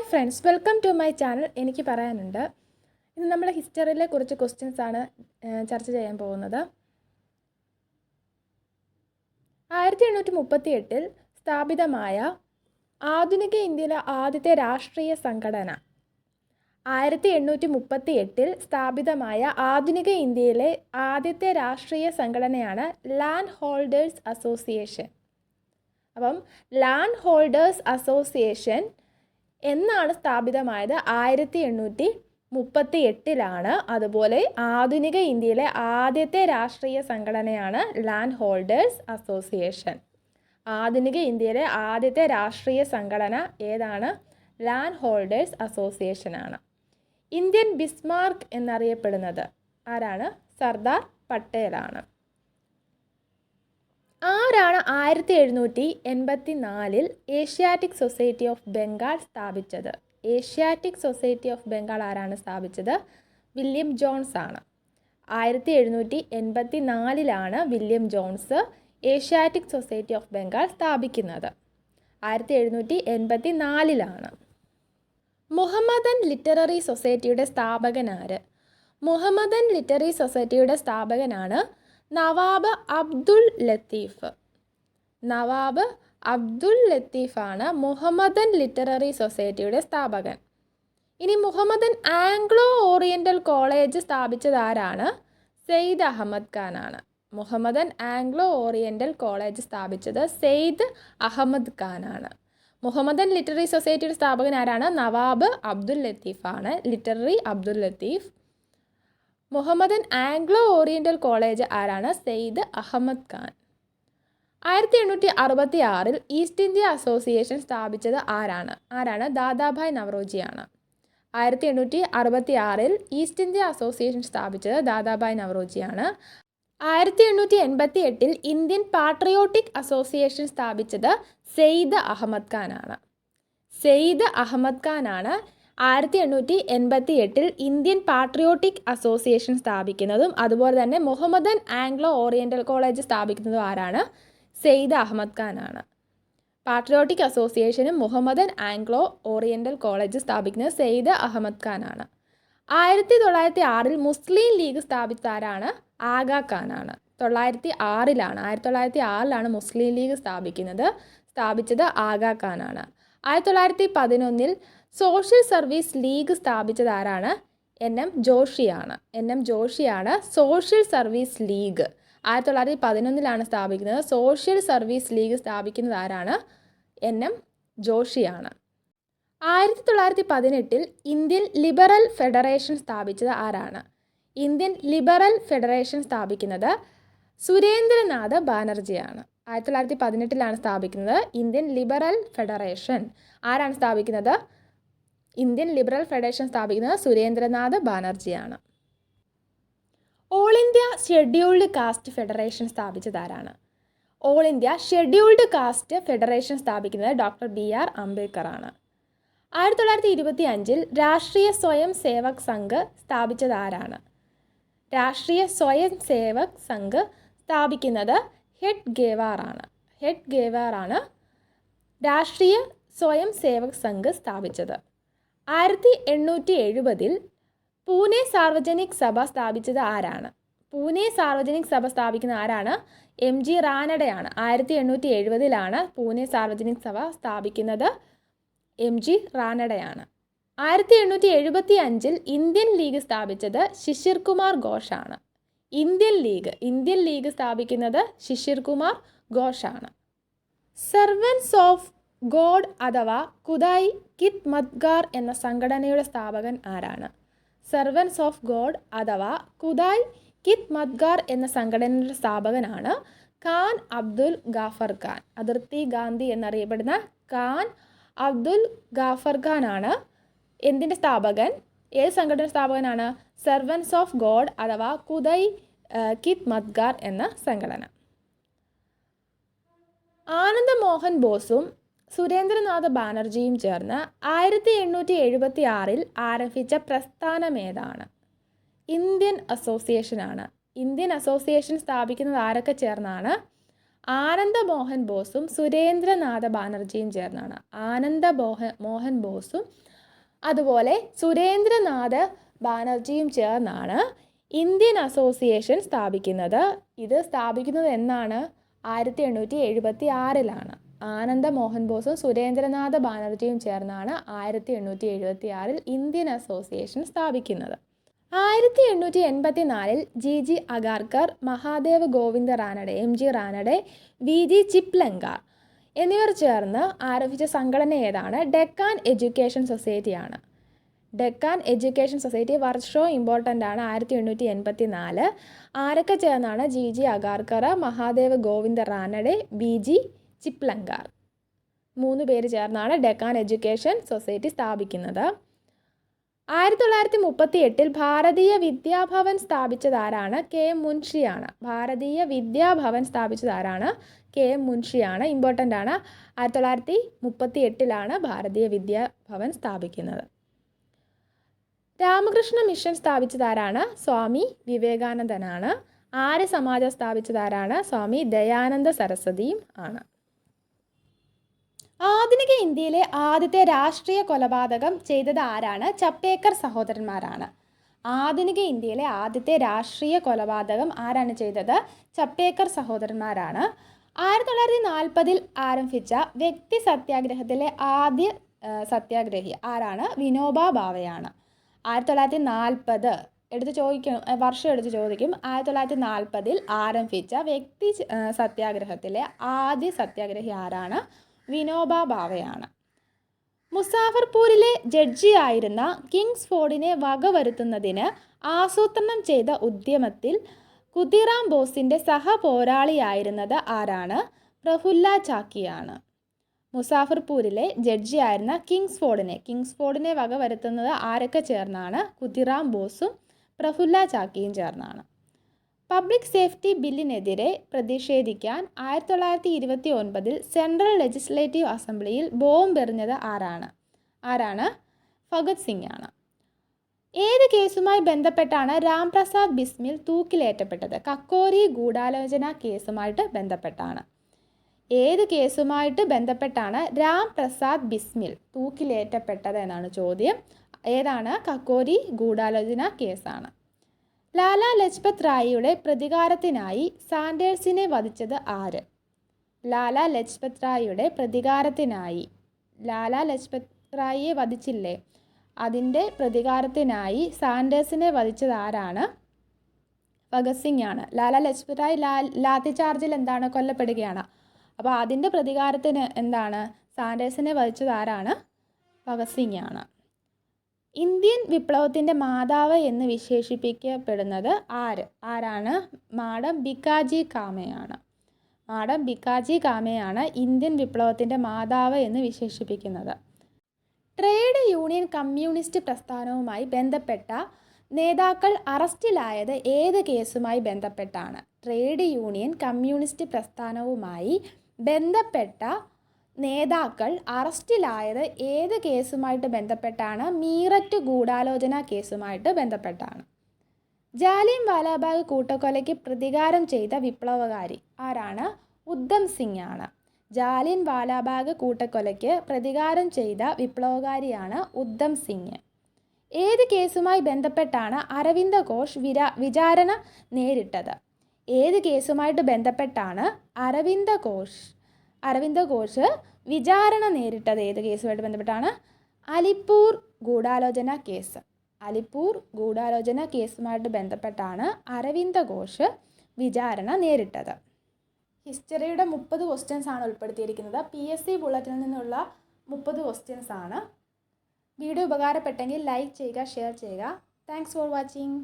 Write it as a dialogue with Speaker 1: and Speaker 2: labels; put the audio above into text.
Speaker 1: Friends, welcome to my channel. എനിക്ക് പറയാനുണ്ട്, ഇന്ന് നമ്മൾ ഹിസ്റ്ററിയിലെ കുറച്ച് ക്വസ്റ്റ്യൻസ് ആണ് ചർച്ച ചെയ്യാൻ പോകുന്നത്. 1838 സ്ഥാപിതമായ ആധുനിക ഇന്ത്യയിലെ ആദ്യത്തെ രാഷ്ട്രീയ സംഘടന. 1838 സ്ഥാപിതമായ ആധുനിക ഇന്ത്യയിലെ ആദ്യത്തെ രാഷ്ട്രീയ സംഘടനയാണ് ലാൻഡ് ഹോൾഡേഴ്സ് അസോസിയേഷൻ. അപ്പം ലാൻഡ് ഹോൾഡേഴ്സ് അസോസിയേഷൻ എന്നാണ് സ്ഥാപിതമായത്? 1838 അതുപോലെ ആധുനിക ഇന്ത്യയിലെ ആദ്യത്തെ രാഷ്ട്രീയ സംഘടനയാണ് ലാൻഡ് ഹോൾഡേഴ്സ് അസോസിയേഷൻ. ആധുനിക ഇന്ത്യയിലെ ആദ്യത്തെ രാഷ്ട്രീയ സംഘടന ഏതാണ്? ലാൻഡ് ഹോൾഡേഴ്സ് അസോസിയേഷൻ ആണ്. ഇന്ത്യൻ ബിസ്മാർക്ക് എന്നറിയപ്പെടുന്നത് ആരാണ്? സർദാർ പട്ടേലാണ്. ആരാണ് 1784 ഏഷ്യാറ്റിക് സൊസൈറ്റി ഓഫ് ബംഗാൾ സ്ഥാപിച്ചത്? ഏഷ്യാറ്റിക് സൊസൈറ്റി ഓഫ് ബംഗാൾ ആരാണ് സ്ഥാപിച്ചത്? വില്യം ജോൺസ് ആണ്. 1784 William Jones Asiatic society of Bengal സ്ഥാപിക്കുന്നത്. 1784. മുഹമ്മദൻ ലിറ്റററി സൊസൈറ്റിയുടെ സ്ഥാപകനാര്? മുഹമ്മദൻ ലിറ്റററി സൊസൈറ്റിയുടെ സ്ഥാപകനാണ് നവാബ് അബ്ദുൽ ലത്തീഫ്. നവാബ് അബ്ദുൽ ലത്തീഫാണ് മുഹമ്മദൻ ലിറ്റററി സൊസൈറ്റിയുടെ സ്ഥാപകൻ. ഇനി മുഹമ്മദൻ ആംഗ്ലോ ഓറിയൻ്റൽ കോളേജ് സ്ഥാപിച്ചത് ആരാണ്? സെയ്ദ് അഹമ്മദ് ഖാൻ ആണ്. മുഹമ്മദൻ ആംഗ്ലോ ഓറിയൻ്റൽ കോളേജ് സ്ഥാപിച്ചത് സെയ്ദ് അഹമ്മദ് ഖാൻ ആണ്. മുഹമ്മദൻ ലിറ്റററി സൊസൈറ്റിയുടെ സ്ഥാപകൻ ആരാണ്? നവാബ് അബ്ദുൽ ലത്തീഫാണ്. Literary Abdul Latif. Mohammedan Anglo Oriental College ആരാണ്? Syed Ahmed Khan. 1866 East India Association സ്ഥാപിച്ചത് ആരാണ്? ദാദാഭായ് നവറോജിയാണ്. 1866 ഈസ്റ്റ് ഇന്ത്യ അസോസിയേഷൻ സ്ഥാപിച്ചത് ദാദാഭായ് നവറോജിയാണ്. 1888 ഇന്ത്യൻ പാട്രിയോട്ടിക് അസോസിയേഷൻ സ്ഥാപിച്ചത് സെയ്ദ് അഹമ്മദ് ഖാൻ ആണ്. സെയ്ദ് അഹമ്മദ് ഖാൻ ആണ് 1888 ഇന്ത്യൻ പാട്രിയോട്ടിക് അസോസിയേഷൻ സ്ഥാപിക്കുന്നതും അതുപോലെ തന്നെ മുഹമ്മദൻ ആംഗ്ലോ ഓറിയൻ്റൽ കോളേജ് സ്ഥാപിക്കുന്നതും ആരാണ്? സെയ്ദ് അഹമ്മദ് ഖാൻ ആണ്. പാട്രിയോട്ടിക് അസോസിയേഷനും മുഹമ്മദൻ ആംഗ്ലോ ഓറിയൻ്റൽ കോളേജ് സ്ഥാപിക്കുന്നത് സെയ്ദ് അഹമ്മദ് ഖാൻ ആണ്. 1906 മുസ്ലിം ലീഗ് സ്ഥാപിച്ചത് ആരാണ്? ആഗാ ഖാൻ ആണ്. 1906 മുസ്ലിം ലീഗ് സ്ഥാപിച്ചത് ആഗാ ഖാൻ ആണ്. 1911 സോഷ്യൽ സർവീസ് ലീഗ് സ്ഥാപിച്ചത് ആരാണ്? NM ജോഷിയാണ്. NM ജോഷിയാണ് സോഷ്യൽ സർവീസ് ലീഗ് 1911 സ്ഥാപിക്കുന്നത്. സോഷ്യൽ സർവീസ് ലീഗ് സ്ഥാപിക്കുന്നത് ആരാണ്? NM ജോഷിയാണ്. 1918 ഇന്ത്യൻ ലിബറൽ ഫെഡറേഷൻ സ്ഥാപിച്ചത് ആരാണ്? ഇന്ത്യൻ ലിബറൽ ഫെഡറേഷൻ സ്ഥാപിക്കുന്നത് സുരേന്ദ്രനാഥ് ബാനർജിയാണ്. 1918 സ്ഥാപിക്കുന്നത് ഇന്ത്യൻ ലിബറൽ ഫെഡറേഷൻ. ആരാണ് സ്ഥാപിക്കുന്നത്? ഇന്ത്യൻ ലിബറൽ ഫെഡറേഷൻ സ്ഥാപിക്കുന്നത് സുരേന്ദ്രനാഥ് ബാനർജിയാണ്. All India Scheduled Caste Federation സ്ഥാപിച്ചത് ആരാണ്? All India Scheduled Caste Federation സ്ഥാപിക്കുന്നത് ഡോക്ടർ BR അംബേദ്കർ ആണ്. 1925 രാഷ്ട്രീയ സ്വയം സേവക് സംഘ് സ്ഥാപിച്ചത് ആരാണ്? രാഷ്ട്രീയ സ്വയം സേവക് സംഘ് സ്ഥാപിക്കുന്നത് ഹെഡ് ഗേവാർ ആണ് രാഷ്ട്രീയ സ്വയം സേവക് സംഘ് സ്ഥാപിച്ചത്. 1870 പൂനെ സാർവജനിക് സഭ സ്ഥാപിച്ചത് ആരാണ്? പൂനെ സാർവജനിക് സഭ സ്ഥാപിക്കുന്ന ആരാണ്? MG റാനഡയാണ്. 1870 പൂനെ സാർവജനിക് സഭ സ്ഥാപിക്കുന്നത് MG റാനഡയാണ്. 1875 ഇന്ത്യൻ ലീഗ് സ്ഥാപിച്ചത് ശിശിർ കുമാർ ഘോഷാണ്. ഇന്ത്യൻ ലീഗ് സ്ഥാപിക്കുന്നത് ശിശിർ കുമാർ ഘോഷാണ്. സെർവൻസ് ഓഫ് ഗോഡ് അഥവാ ഖുദായ് കിത് മദ്ഗാർ എന്ന സംഘടനയുടെ സ്ഥാപകൻ ആരാണ്? സെർവൻസ് ഓഫ് ഗോഡ് അഥവാ ഖുദായ് കിത് മദ്ഗാർ എന്ന സംഘടനയുടെ സ്ഥാപകനാണ് ഖാൻ അബ്ദുൽ ഗാഫർ ഖാൻ. അതിർത്തി ഗാന്ധി എന്നറിയപ്പെടുന്ന ഖാൻ അബ്ദുൽ ഗാഫർ ഖാൻ ആണ് എന്തിൻ്റെ സ്ഥാപകൻ? ഏത് സംഘടനയുടെ സ്ഥാപകനാണ്? സെർവൻസ് ഓഫ് ഗോഡ് അഥവാ ഖുദായ് കിത് മദ്ഗാർ എന്ന സംഘടന. ആനന്ദ മോഹൻ ബോസും സുരേന്ദ്രനാഥ് ബാനർജിയും ചേർന്ന് 1876 ആരംഭിച്ച പ്രസ്ഥാനം ഏതാണ്? ഇന്ത്യൻ അസോസിയേഷൻ ആണ്. ഇന്ത്യൻ അസോസിയേഷൻ സ്ഥാപിക്കുന്നത് ആരൊക്കെ ചേർന്നാണ്? ആനന്ദ മോഹൻ ബോസും സുരേന്ദ്രനാഥ ബാനർജിയും ചേർന്നാണ്. മോഹൻ ബോസും അതുപോലെ സുരേന്ദ്രനാഥ ബാനർജിയും ചേർന്നാണ് ഇന്ത്യൻ അസോസിയേഷൻ സ്ഥാപിക്കുന്നത്. ഇത് സ്ഥാപിക്കുന്നത് എന്നാണ്? 1876 ആനന്ദ മോഹൻ ബോസും സുരേന്ദ്രനാഥ ബാനർജിയും ചേർന്നാണ് 1876 ഇന്ത്യൻ അസോസിയേഷൻ സ്ഥാപിക്കുന്നത്. 1884 G Agarkar, Mahadev Govind Ranade, MG Ranade, VG Chiplunkar എന്നിവർ ചേർന്ന് ആരംഭിച്ച സംഘടന ഏതാണ്? ഡെക്കാൻ എഡ്യൂക്കേഷൻ സൊസൈറ്റിയാണ്. ഡെക്കാൻ എഡ്യൂക്കേഷൻ സൊസൈറ്റി വർഷവും ഇമ്പോർട്ടൻ്റ് ആണ്. 1884 ആരൊക്കെ ചേർന്നാണ്? ജി അഗാർക്കർ, മഹാദേവ് ഗോവിന്ദ റാനഡെ, VG ചിപ്ലങ്കാർ 3 പേര് ചേർന്നാണ് ഡെക്കാൻ എഡ്യൂക്കേഷൻ സൊസൈറ്റി സ്ഥാപിക്കുന്നത്. 1938 Bharatiya Vidya Bhavan സ്ഥാപിച്ചതാരാണ്? KM മുൻഷിയാണ്. Bharatiya Vidya Bhavan സ്ഥാപിച്ചതാരാണ്? KM മുൻഷിയാണ്. Important ആണ്. 1938 ഭാരതീയ വിദ്യാഭവൻ സ്ഥാപിക്കുന്നത്. രാമകൃഷ്ണ മിഷൻ സ്ഥാപിച്ചതാരാണ്? സ്വാമി വിവേകാനന്ദനാണ്. ആര്യ സമാജം സ്ഥാപിച്ചതാരാണ്? സ്വാമി ദയാനന്ദ സരസ്വതിയും ആണ്. ആധുനിക ഇന്ത്യയിലെ ആദ്യത്തെ രാഷ്ട്രീയ കൊലപാതകം ചെയ്തത് ആരാണ്? ചപ്പേക്കർ സഹോദരന്മാരാണ്. ആധുനിക ഇന്ത്യയിലെ ആദ്യത്തെ രാഷ്ട്രീയ കൊലപാതകം ആരാണ് ചെയ്തത്? ചപ്പേക്കർ സഹോദരന്മാരാണ്. 1940 ആരംഭിച്ച വ്യക്തി സത്യാഗ്രഹത്തിലെ ആദ്യ സത്യാഗ്രഹി ആരാണ്? വിനോബ ഭാവെയാണ്. 1940 വർഷം എടുത്ത് ചോദിക്കും. 1940 ആരംഭിച്ച വ്യക്തി സത്യാഗ്രഹത്തിലെ ആദ്യ സത്യാഗ്രഹി ആരാണ്? വിനോബ ഭാവെയാണ്. മുസാഫർപൂരിലെ ജഡ്ജിയായിരുന്ന കിങ്സ്ഫോർഡിനെ വകവരുത്തുന്നതിന് ആസൂത്രണം ചെയ്ത ഉദ്യമത്തിൽ ഖുദിറാം ബോസിൻ്റെ സഹപോരാളിയായിരുന്നത് ആരാണ്? പ്രഫുല്ല ചാക്കിയാണ്. മുസാഫർപൂരിലെ ജഡ്ജിയായിരുന്ന കിങ്സ്ഫോർഡിനെ വകവരുത്തുന്നത് ആരൊക്കെ ചേർന്നാണ്? ഖുദിറാം ബോസും പ്രഫുല്ല ചാക്കിയും ചേർന്നാണ്. പബ്ലിക് സേഫ്റ്റി ബില്ലിനെതിരെ പ്രതിഷേധിക്കാൻ 1929 സെൻട്രൽ ലെജിസ്ലേറ്റീവ് അസംബ്ലിയിൽ ബോംബെറിഞ്ഞത് ആരാണ്? ഭഗത് സിംഗ് ആണ്. ഏത് കേസുമായി ബന്ധപ്പെട്ടാണ് രാംപ്രസാദ് ബിസ്മിൽ തൂക്കിലേറ്റപ്പെട്ടത്? കക്കോരി ഗൂഢാലോചന കേസുമായിട്ട് ബന്ധപ്പെട്ടാണ്. ഏത് കേസുമായിട്ട് ബന്ധപ്പെട്ടാണ് രാംപ്രസാദ് ബിസ്മിൽ തൂക്കിലേറ്റപ്പെട്ടത് എന്നാണ് ചോദ്യം. ഏതാണ്? കക്കോരി ഗൂഢാലോചന കേസാണ്. ലാലാ ലജ്പത് റായിയുടെ പ്രതികാരത്തിനായി സാൻഡേഴ്സിനെ വധിച്ചത് ആര്? ലാലാ ലജ്പത് റായിയെ വധിച്ചില്ലേ? അതിൻ്റെ പ്രതികാരത്തിനായി സാൻഡേഴ്സിനെ വധിച്ചത് ആരാണ്? ഭഗത് സിംഗ് ആണ്. ലാലാ ലജ്പത് റായ് ലാത്തി ചാർജിൽ കൊല്ലപ്പെടുകയാണ്. അപ്പോൾ അതിൻ്റെ പ്രതികാരത്തിന് സാൻഡേഴ്സിനെ വധിച്ചത് ആരാണ്? ഭഗത് സിംഗ് ആണ്. ഇന്ത്യൻ വിപ്ലവത്തിൻ്റെ മാതാവ് എന്ന് വിശേഷിപ്പിക്കപ്പെടുന്നത് ആരാണ്? മാഡം ഭിക്കാജി കാമയാണ്. മാഡം ഭിക്കാജി കാമയാണ് ഇന്ത്യൻ വിപ്ലവത്തിൻ്റെ മാതാവ് എന്ന് വിശേഷിപ്പിക്കുന്നത്. ട്രേഡ് യൂണിയൻ കമ്മ്യൂണിസ്റ്റ് പ്രസ്ഥാനവുമായി ബന്ധപ്പെട്ട നേതാക്കൾ അറസ്റ്റിലായത് ഏത് കേസുമായി ബന്ധപ്പെട്ടാണ്? ട്രേഡ് യൂണിയൻ കമ്മ്യൂണിസ്റ്റ് പ്രസ്ഥാനവുമായി ബന്ധപ്പെട്ട നേതാക്കൾ അറസ്റ്റിലായത് ഏത് കേസുമായിട്ട് ബന്ധപ്പെട്ടാണ്? മീററ്റ് ഗൂഢാലോചന കേസുമായിട്ട് ബന്ധപ്പെട്ടാണ്. ജാലിയൻ വാലാബാഗ് കൂട്ടക്കൊലയ്ക്ക് പ്രതികാരം ചെയ്ത വിപ്ലവകാരി ആരാണ്? ഉദ്ധം സിംഗ് ആണ്. ജാലിയൻ വാലാബാഗ് കൂട്ടക്കൊലയ്ക്ക് പ്രതികാരം ചെയ്ത വിപ്ലവകാരിയാണ് ഉദ്ധം സിംഗ്. ഏത് കേസുമായി ബന്ധപ്പെട്ടാണ് അരവിന്ദ ഘോഷ് വിചാരണ നേരിട്ടത്? ഏത് കേസുമായിട്ട് ബന്ധപ്പെട്ടാണ് അരവിന്ദ ഘോഷ് വിചാരണ നേരിട്ടത്? ഏത് കേസുമായിട്ട് ബന്ധപ്പെട്ടാണ്? അലിപ്പൂർ ഗൂഢാലോചന കേസ്. അലിപ്പൂർ ഗൂഢാലോചന കേസുമായിട്ട് ബന്ധപ്പെട്ടാണ് അരവിന്ദ ഘോഷ് വിചാരണ നേരിട്ടത്. ഹിസ്റ്ററിയുടെ 30 ക്വസ്റ്റ്യൻസ് ആണ് ഉൾപ്പെടുത്തിയിരിക്കുന്നത്. PSC ബുള്ളറ്റിനിൽ നിന്നുള്ള 30 ക്വസ്റ്റ്യൻസ് ആണ്. വീഡിയോ ഉപകാരപ്പെട്ടെങ്കിൽ ലൈക്ക് ചെയ്യുക, ഷെയർ ചെയ്യുക. Thanks for watching.